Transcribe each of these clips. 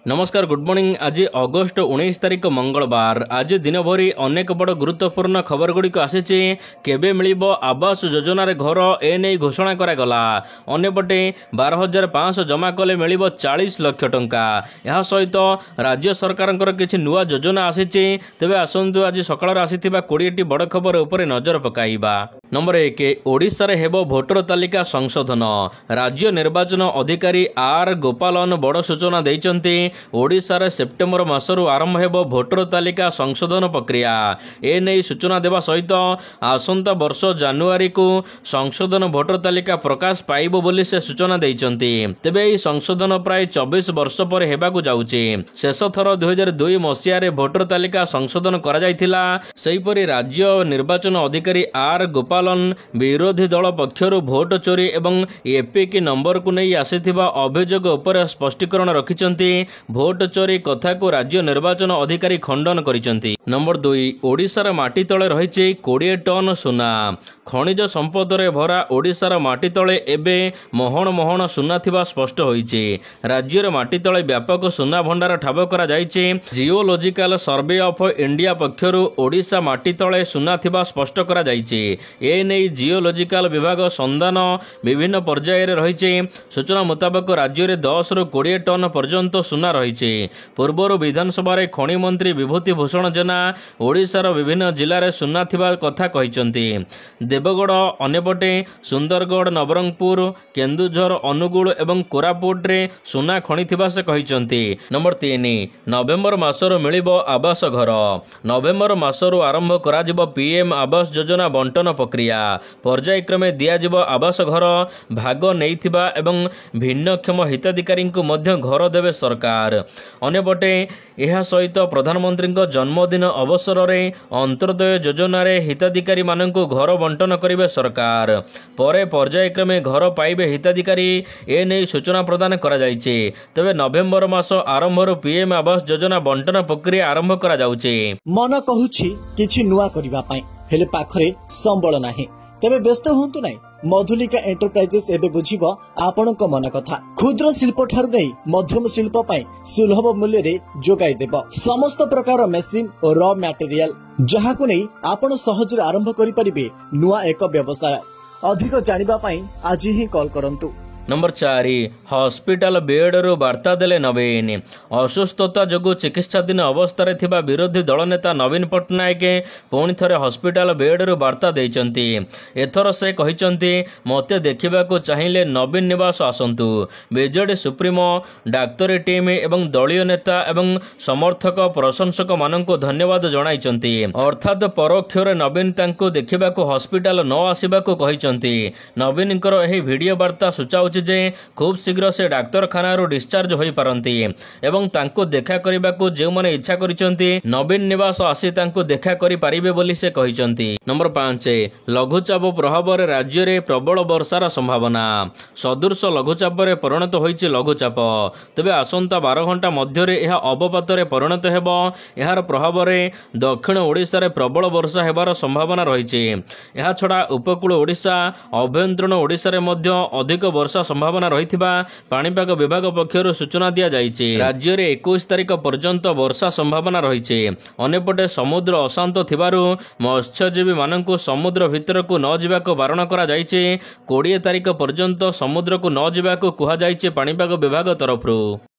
नमस्कार good morning. आज August 19 तारिख मंगलवार। आज दिन भरी अनेक बड़ गुरुत्वपूर्ण खबर गुड़िक आसी। केबे मिलिबो आवास योजना रे घर एने घोषणा करागला। अन्यपटे 12,500 जमा कले मिलिबो 40 लाख टंका। यह सहित राज्य सरकार किछि नुआ योजना आसी। तेबे आसंतु आज सकाळ आसीथिबा 20टी बड़ खबर उपरे नजर पकाइबा। नंबर 1 ओडिशा रे हेबो भोटर तालिका संशोधन। राज्य निर्वाचन अधिकारी आर गोपालन बड़ सूचना दैचंती। ओडिशा सेप्टेम्बर मासरू आरंभ हेबो भोटर तालिका संशोधन प्रक्रिया। एने सूचना देवा सहित आसंता वर्ष जानुआरी को संशोधन भोटर तालिका प्रकाश पाइबो बोली से सूचना दैचंती। तेबे एही संशोधन प्राय 24 वर्ष पर हेबाकु जाउची। शेष थर 2002 मसिया रे भोटर तालिका संशोधन करा जायथिला। सेहिपरि राज्य निर्वाचन अधिकारी आर गोपालन विरोधी दल पक्षरु भोट चोरी एवं एपिक नंबर को नहीं आसीथिबा अभियोग उपर स्पष्टीकरण रखिचंती। भोट चोरी कथा को राज्य निर्वाचन अधिकारी खंडन करिसंती। नंबर 2 ओडिशार माटी तले रहिछि 20 टन सुना। खनिज संपद रे भरा ओडिशार माटी तले एबे महण महण सुना थिबा स्पष्ट होइछि। राज्य रे माटी तले व्यापक सुना भंडार ठाब करा जाइछि। जियोलॉजिकल सर्वे ऑफ इंडिया पक्षरु ओडिशा माटी तले सुना थिबा स्पष्ट करा जाइछि। ए नै जियोलॉजिकल विभाग संधान विभिन्न पर्याय रे रहिछि। सूचना मुताबिक राज्य रे 10 रु 20 टन पर्यंत सुना रहिछि। पूर्वरु विधानसभा रे खनि मंत्री विभूति भूषण जेना ओडिशार विभिन्न जिल्ला रे सुना थिबा कथा कहिसंती। देवगढ़ अन्यपटे सुंदरगढ़ नवरंगपुर केन्दुझर अनुगुल एवं कोरापुट रे सुना खणी थिबा से कहिसंती। नंबर 3 नवेम्बर मासरो मिलिबो आवास घर। नवेम्बर मासरो आरंभ करा जिवो पीएम आवास योजना बंटन प्रक्रिया। पर्यायक्रमे दिया जिवो आवास घर। भाग नेइथिबा एवं भिन्नक्षम हिताधिकारी को मध्य घर देवे सरकार। अन्यपटे यह सहित प्रधानमंत्री जन्मदिन अवसर में अंत्योदय योजना रे हिताधिकारी माननकु घर बंटन करिवे सरकार। परे पर्यायक्रमे घर पाइबे हिताधिकारी एने सूचना प्रदान करा जायछि। तबे नवेम्बर मास आरंभर पीएम आवास योजना बंटन प्रक्रिया आरंभ करा जाउछि। मन कहूछि किछि नुआ करिबा पई हेले पाखरे संबळ नाही। तेबे व्यस्त होंतु नाही। मधुलिका एंटरप्राइजेस एबे बुझिबो आपनक मन कथा। क्षुद्र शिल्प ठारु नै मध्यम शिल्प पई सुलभ मूल्य रे जोगाई देबो समस्त प्रकार मेसिन और रॉ मटेरियल जहाकु नै आपण सहज रे आरंभ करि परिबे नुआ एक व्यवसाय। अधिक जानिबा पई आज ही कॉल करंतु। नंबर 4 हॉस्पिटल बेड रु वार्ता देले नवीन। असुस्थता जोगु चिकित्साधीन अवस्था रे थिबा विरोधी दल नेता नवीन पट्टनायक पुणी थरे हॉस्पिटल बेड रु वार्ता देइचंती। एथर से कहिचंती मते देखिबा को चाहिए नवीन निवास आसंतु। बीजेडी सुप्रीमो डाक्तरी टीम एवं दलीय नेता एवं समर्थक प्रशंसक माननको धन्यवाद जणाइचंती। अर्थात परोक्ष रे नवीन तांको देखिबा को हॉस्पिटल न आसीबा को कहिचंती। नवीनकर एही वीडियो वार्ता सूचाउ जे खूब शीघ्र से डाक्तरखाना डिस्चार्ज हो पारती एवं तांको देखा करने को जो मैंने इच्छा करिसेंती नवीन निवास आसी तांको देखा करि पारिबे बोली से कहिसेंती। नंबर 5 लघुचाप प्रभाव रे राज्य रे प्रबल वर्षार संभावना। सदृश लघुचाप रे परिणत होइछि लघुचाप। तबे आसंता 12 घंटा मध्य रे यह अवपात रे परिणत हेबो। यार प्रभाव रे दक्षिण ओडिशा रे प्रबल वर्षा हेबार संभावना रहिछि। एहा छडा उपकूल ओडिशा अभ्यंतरण ओडिशा रे मध्य अधिक वर्षा संभावना रहिथिबा पाणीपाग विभाग पक्षरु सूचना दिया जायछि। राज्य रे 21 तारिख पर्यंत वर्षा संभावना रहिछि। अन्यपटे समुद्र अशांत थिबारु मत्स्यजीवी माननकु समुद्र भितरकु न जिबाको बारण करा जायछि। 20 तारिख पर्यंत समुद्र को न जिबाको कुहा जायछि पाणीपाग विभाग तरफरु।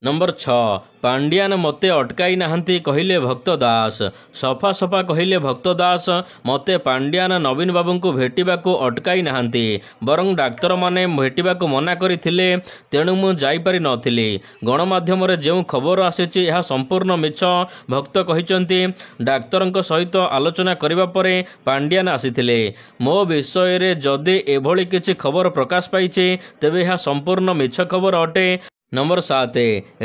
नंबर 6 पांड्यान मते अटकाई नाहंती कहिले भक्त दास। सफा सफा कहिले भक्त दास मते पांड्यान नवीन बाबू को भेटिबा को अटकाई नाहंती बरं डाक्तर माने भेटिबा को मना करिथिले तेणु मु जाई पारि नथिली। गणमाध्यम रे जेउ खबर आसीछि यह संपूर्ण मिछ भक्त कहिचंती। डाक्तरंक सहित आलोचना करिबा परे पांड्यान आसीथिले। मो विषय रे जदि एभली किछि खबर प्रकाश पाइछि तेबे यह संपूर्ण मिछ खबर अटे। नंबर 7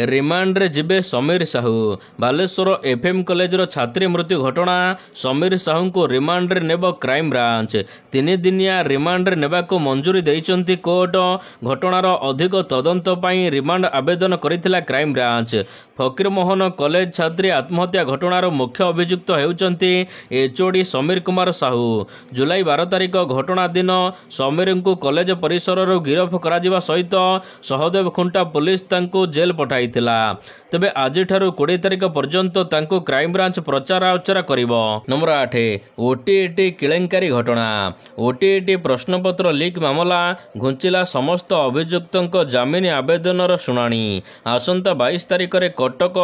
रिमांड रे जिबे समीर साहू। बालेश्वर एफएम कॉलेज रो छात्री मृत्यु घटना समीर साहू को रिमांड रे नेब क्राइम ब्रांच। 3 दिनिया रिमांड रे नेबा को मंजूरी दैचंती कोर्ट। घटनार अधिक तदंत पई रिमांड आवेदन करिथिला क्राइम ब्रांच। फकीर मोहन कॉलेज छात्री आत्महत्या घटनार मुख्य अभियुक्त हेउचंती एचओडी समीर कुमार साहू। जुलाई 12 तारिख घटना दिन समीर को कॉलेज परिसर रो गिरफ करा जिबा सहित सहदेव खुंटा पुलिस पुलिस तांको जेल पठाइथिला। तेबे आजिठारु 20 तारिख पर्यंत तांको क्राइम ब्रांच प्रचार आचरा करिवो। नंबर 8 ओटीईटी केलेंकारी घटना। ओटीईटी प्रश्नपत्र लीक मामला घुंचिला समस्त अभियुक्तଙ୍କ जामिन आवेदनर शुणाणी। आसंता 22 तारिख रे कटक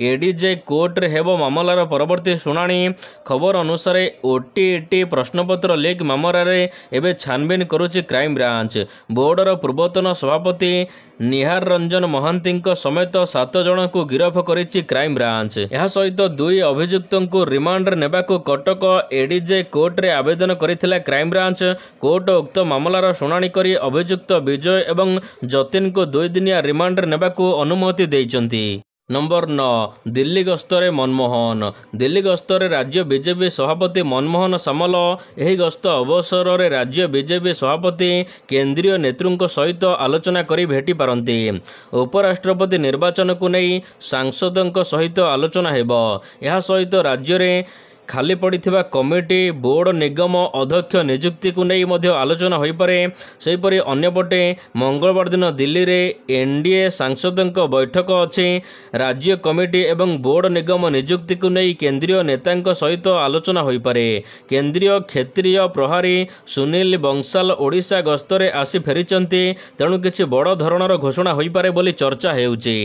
एडीजे कोर्ट रे हेबो मामलार परवर्ती शुणाणी। खबर अनुसार ओटीईटी प्रश्नपत्र लीक मामला रे एबे छानबीन करुछि क्राइम ब्रांच। बोर्डर पूर्वतन सभापति निहार रंजन महांती समेत 7 जन को गिरफ करिछि क्राइम ब्रांच। यह सहित 2 अभियुक्तଙ୍କୁ रिमांड नेबाकू कटक एडीजे कोर्ट रे आवेदन करिथिला क्राइम ब्रांच। कोर्ट उक्त मामलार शुणाणी करी अभियुक्त विजय एवं जतिन को 2 दिनिया रिमांड नेबाकू अनुमति दैचंती। नंबर 9 दिल्ली गस्तरे मनमोहन। दिल्ली गस्तरे राज्य बीजेपी सभापति मनमोहन सामल एही गस्त अवसर रे राज्य बीजेपी सभापति केंद्रीय नेतृत्व सहित आलोचना करी भेटी पारंती। उपराष्ट्रपति निर्वाचन को नहीं सांसदों सहित आलोचना हेबो। यह सहित राज्य रे खाली पड़िथिबा कमिटी बोर्ड निगम अध्यक्ष नियुक्ति को नहीं मध्य आलोचना होई पारे। सेहीपरि अन्यपटे मंगलवार दिन दिल्ली रे एनडीए सांसदों बैठक अछि। राज्य कमिटी एवं बोर्ड निगम नियुक्ति को नहीं केंद्रीय नेतांक सहित आलोचना होई पारे। केंद्रीय क्षेत्रीय प्रहरी सुनील बंसाल ओडिशा गस्तरे आसी फेरिचंती। तेणु किछि बड़ धरणर घोषणा होई पारे बोली चर्चा हेउछि।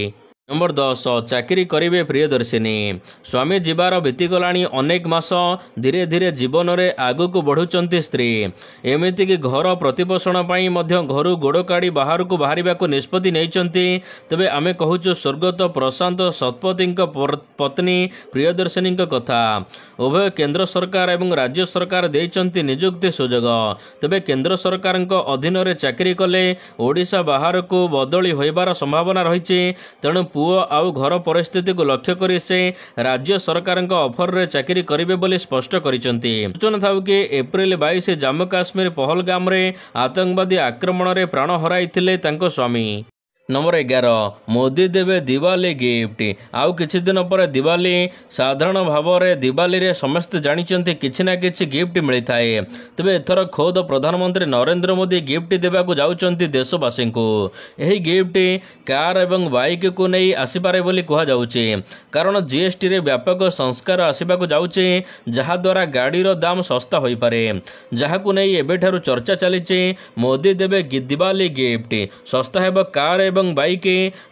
नंबर 10 चाकरी करिवे प्रियदर्शिनी। स्वामी जीवार बीतीगलाणी अनेक मास धीरे धीरे जीवन रे आगु को बढ़ुचंती स्त्री। एमिति कि घर प्रतिपोषण पाई मध्य घरु गोड़ काढ़ी बाहर को बाहरिबा को निष्पत्ति नैचंती। तबे आमे कहूचु स्वर्गत प्रशांत शतपथी पत्नी प्रियदर्शिनी कथा। उभय केंद्र सरकार एवं राज्य सरकार देइचंती नियुक्ति सुजोग। तबे केंद्र सरकार अधीन रे चाकरी कले ओडिशा बाहर को बदली होइबार संभावना रहिछि। तेणु पुओ आउ घर परिस्थिति को लक्ष्य करी से राज्य सरकार ऑफर रे चाकरी करिवे बोली स्पष्ट करिसंती। सूचना थाउ कि एप्रिल 22 जम्मू काश्मीर पहलगाम रे आतंकवादी आक्रमण रे प्राण हराइथिले तांको स्वामी। नंबर 11 मोदी देवे दिवाली गिफ्ट। आउ किछि दिन पर दिवाली साधारण भाव में दिवाली रे समस्त जानिचंती किछि ना किछि गिफ्ट मिलता है। तबे एथर खोद प्रधानमंत्री नरेंद्र मोदी गिफ्ट देवा को जाउचंती देशवासी को। यही गिफ्ट कार एवं बाइक को नहीं आसीपारे बोली कहा जाउची। कारण जीएसटी रे व्यापक संस्कार आसीबा को जाउची जहा द्वारा गाड़ी रो दाम सस्ता होई पारे। जहा को नहीं एबेठारु चर्चा चलीची मोदी देवे दिवाली गिफ्ट सस्ता हेबो कार एवं बाइक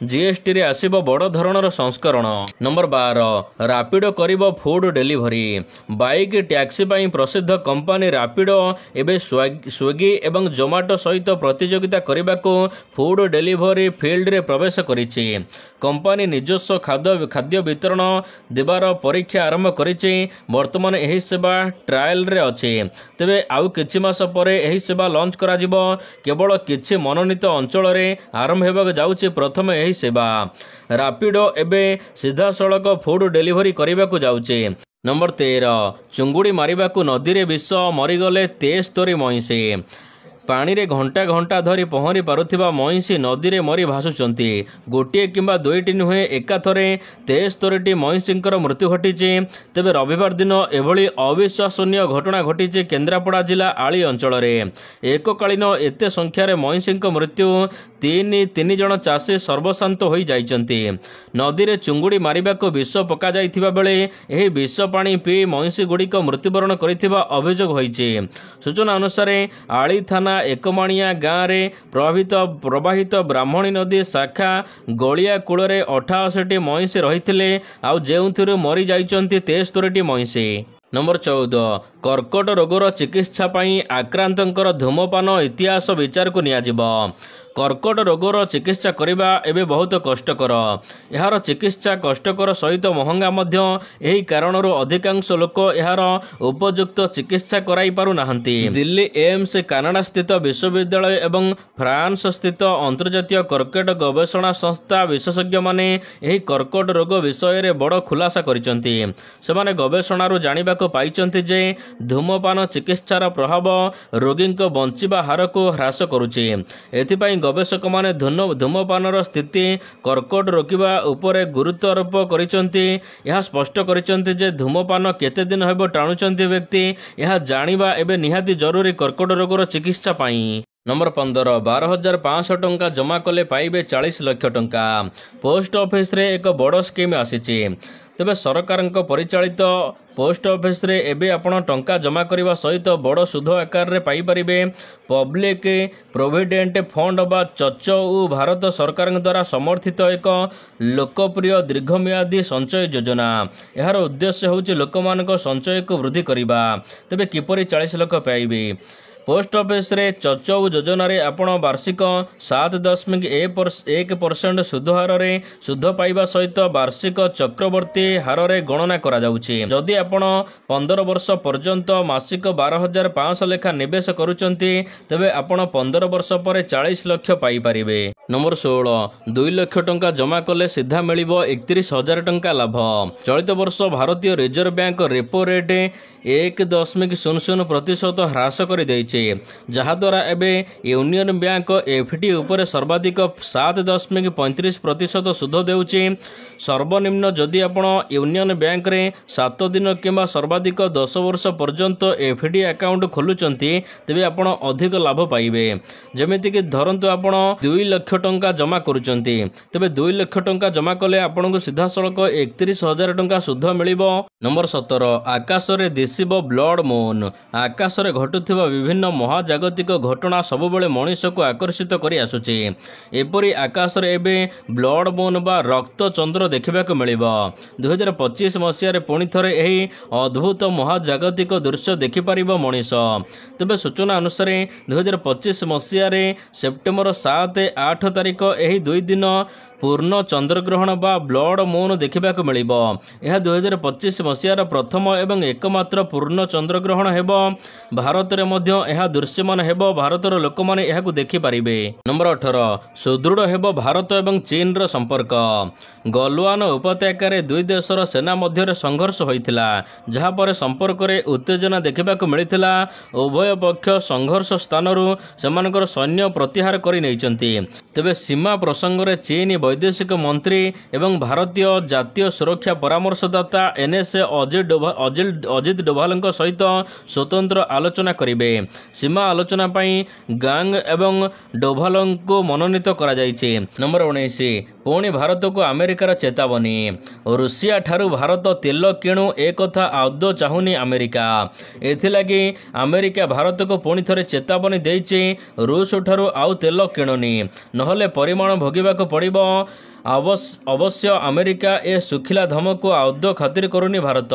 जीएसटी रे आसीबो बड़ धरणर संस्करण। नंबर 12 रापिडो करिबो फूड डिलीवरी। बाइक टैक्सी पाई प्रसिद्ध कंपनी रापिडो एबे स्विगी एवं जोमाटो सहित प्रतियोगिता करबाको फूड डिलीवरी फील्ड रे प्रवेश करिछि। कंपनी निजस्व खाद्य वितरण देवार परीक्षा आरंभ करिछि। वर्तमान एही सेवा ट्रायल रे अछि। तेबे आउ किछि मास परे एही सेवा लॉन्च करा जिवो। केवल किछि मनोनीत अंचल रे आरंभ हेबाक जाउछि प्रथम एही सेवा। रापिडो एबे सीधा सड़क फूड डिलीवरी करबाक जाउछि। नंबर 13 चुंगुड़ी मारिबाकू नदी रे विष मरीगले 73 महिषी। पानी रे घंटा घंटा धरी पहरी पारुथिबा महिषी नदी रे मरी भासुचंती। गोटे किंबा दुईटी नुहे एकाथरे 73टी महिषींकर मृत्यु घटिछि। तेबे रविवार दिन एभली अविश्वसनीय घटना घटिछि केन्द्रापड़ा जिला आली अंचल रे। एककालीन एते संख्यार महिषींक मृत्यु 3 जन चाषी सर्वशांत होई जाइचंती। नदी रे चुंगुड़ी मारिबाको विष पका जाइथिबा बेले एही विष पानी पी महिषी गुड़िक मृत्युवरण करिथिबा अभियोग होइछि। सूचना अनुसार आली थाना एकमाणिया गाँव रे प्रवाहित ब्राह्मणी नदी शाखा गलिया कूल 88टी महिषी रही आउ जेउथिरु मरी जाइचंती 73टी महिषी। नंबर 14 कर्कट रोगर चिकित्सा पाई आक्रांतंकर धूमपान इतिहास विचार को नियाजिबो। कर्कट रोगर चिकित्सा करबा एबे बहुत कष्टकर। यार चिकित्सा कष्टकर सहित महंगा मध्य। एही कारणरो अधिकांश लोक यार उपयुक्त चिकित्सा कराई पारु नाहंती। दिल्ली एम्स कनाडा स्थित विश्वविद्यालय एवं फ्रांस स्थित अंतर्जातीय कर्कट गवेषणा संस्था विशेषज्ञ माने एही कर्कट रोग विषय रे बड़ खुलासा करिसंती। सेमाने गवेषणारू जानिबाको पाइचंती जे धूमपान चिकित्सार प्रभाव रोगींक बंचिबा हार को ह्रास करुछि। एथिपाई गवेषक माने धूमपानर स्थिति कर्कट रोकिबा उपरे गुरुत्व आरोप करिसंती। यह स्पष्ट करिसंती जे धूमपान केते दिन हेबो टाणुचंती व्यक्ति यह जानिबा एबे निहाती जरूरी कर्कट रोगर चिकित्सा पाई। नंबर 15 12,500 टंका जमा कले पाइबे 40 लाख टंका। पोस्ट ऑफिस रे एक बड़ स्कीम आसीची। तेबे सरकार परिचालित पोस्ट ऑफिस रे एबे आपण टंका जमा करने सहित बड़ सुध आकार रे पाई परिबे। पब्लिक प्रोविडेंट फंड बा चचौ भारत सरकार द्वारा समर्थित एक लोकप्रिय दीर्घमियादी संचय योजना। यार उद्देश्य होची लोकमानक संचय को वृद्धि करबा। तेबे किपरि 40 लाख पाइबे। पोस्ट ऑफिस रे चचौ योजना रे आपण वार्षिक 7.1% सुध हार रे सुध पाइबा सहित वार्षिक चक्रवर्ती हार रे गणना करा जाउछि। जदि आपण 15 वर्ष पर्यंत मासिक 12,500 लेखा निवेश करूचंती तेबे आपण 15 वर्ष पर 40 लाख पाई परिबे। नंबर 16 2 लाख टंका जमा कले सीधा मिलिबो 31,000 टंका लाभ। चलित वर्ष भारतीय रिजर्व बैंक रेपो रेट 1.00% ह्रास कर देइछे, जहाद्वारा एबे यूनियन बैंक एफडी उपर सर्वाधिक 7.35% सुध देउछे। सर्वनिम्न जदि आपण यूनियन बैंक रे 7 दिन किंबा सर्वाधिक 10 वर्ष पर्यंत एफडी अकाउंट खोलुचंती तेबे आपण अधिक लाभ पाइबे। जेमिति कि धरंतु आपण 2 लाख टंका जमा करूचंती तेबे 2 लाख टंका जमा कले आपनको सीधा सड़क 31,000 टंका सुध मिलिबो। नंबर 17 आकाश रे दिसिबो ब्लड मून। आकाश रे घटुथिबा विभिन्न महाजागतिक घटना सबुबले मनुष्य को आकर्षित करि आसुछि। एपरि आकाश रे एबे ब्लड मून बा रक्त चंद्र देखिबा को मिलिबो। 2025 मसिया रे पुणी थरे एही अद्भुत महाजागतिक दृश्य देखि परिबो मनुष्य। तबे सूचना अनुसार 2025 मसिया रे सेप्टेम्बर 7-8 तारिख एही 2 दिन पूर्ण चंद्रग्रहण बा ब्लड मून देखिबा को मिलिबो। यह 2025 मसियार प्रथम एवं एकमात्र पूर्ण चंद्रग्रहण हेबो। भारत रे मध्य यह दृश्यमान हेबो। भारतर लोक माने यहाकु देखि परिबे। नंबर 18 सुदृढ़ हेबो भारत एवं चीन रो संपर्क। गलवान उपत्यका रे दुई देशर सेना मध्य संघर्ष होइथिला, जहा पर संपर्क रे उत्तेजना देखिबा को मिलिथिला। उभय पक्ष संघर्ष स्थानरू सेमानकर सैन्य प्रत्याहार करि नैचंती। तेबे सीमा प्रसंग रे चीन वैदेशिक मंत्री एवं भारतीय जातीय सुरक्षा परामर्शदाता एनएसए अजित डोभाल सहित स्वतंत्र आलोचना करिबे। सीमा आलोचना पई गांग एवं डोभाल को मनोनीत करा जायछि। नंबर 19 पुणी भारत को अमेरिकार चेतावनी। रूसिया ठारू भारत तेल किणु एक कथा आदौ चाहुनी अमेरिका। एथिलागि अमेरिका भारत को पुणी थरे चेतावनी देइछि, रूस ठारू आउ तेल किणुनी, नहले परिमाण भोगिबा को पड़िबो। अवश्य अमेरिका ए सुखिला धमक को आदौ खातिर करुनी भारत।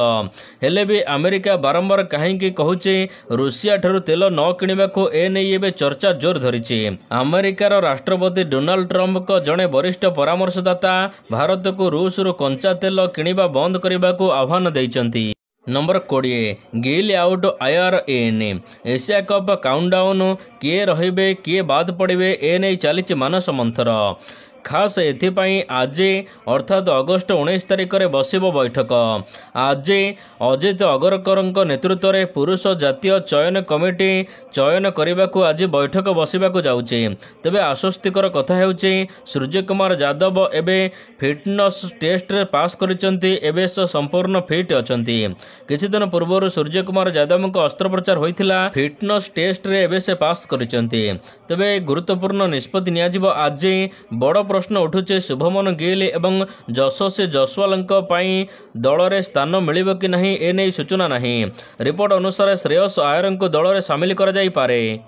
हेले भी अमेरिका बारंबार कहीं कहूचे रूसिया ठारू तेल न किणवा को ए नहीं एबे चर्चा जोर धरिछि। अमेरिकार राष्ट्रपति डोनाल्ड ट्रंप को जड़े वरिष्ठ परामर्शदाता भारत को रूस रु कंचा तेल किणवा बंद करने को आह्वान देइछंती। Number 20 Gill out IRN। Asia cup countdown किए रहिबे किए बाद पड़े ए नहीं चली मानस मंथर। खास एथिपाई आज अर्थात अगस्ट 19 तारिख में बसिब बैठक। आज अजित अगरकर नेतृत्व में पुरुष जातीय चयन कमिटी चयन करने को आज बैठक बसवाक जाउछि। तेबे आश्वस्तिकर कथा हेउछि सूर्य कुमार यादव एबे फिटनेस टेस्ट रे पास करिसंती, एबे से संपूर्ण फिट अछंती। किछि दिन पूर्व सूर्य कुमार यादव को अस्त्रोपचार होइथिला, फिटनेस टेस्ट रे एबे से पास करिसंती। तेबे गुरुत्वपूर्ण निष्पत्ति नियाजिबो। आज बड़ प्रश्न उठुचे शुभमन गिल एवं यशस्वी जयसवाल दल में स्थान मिलिबो कि नहीं, ए नहीं सूचना नहीं। रिपोर्ट अनुसार श्रेयस आयर को दल में सामिल करा जाई पारे।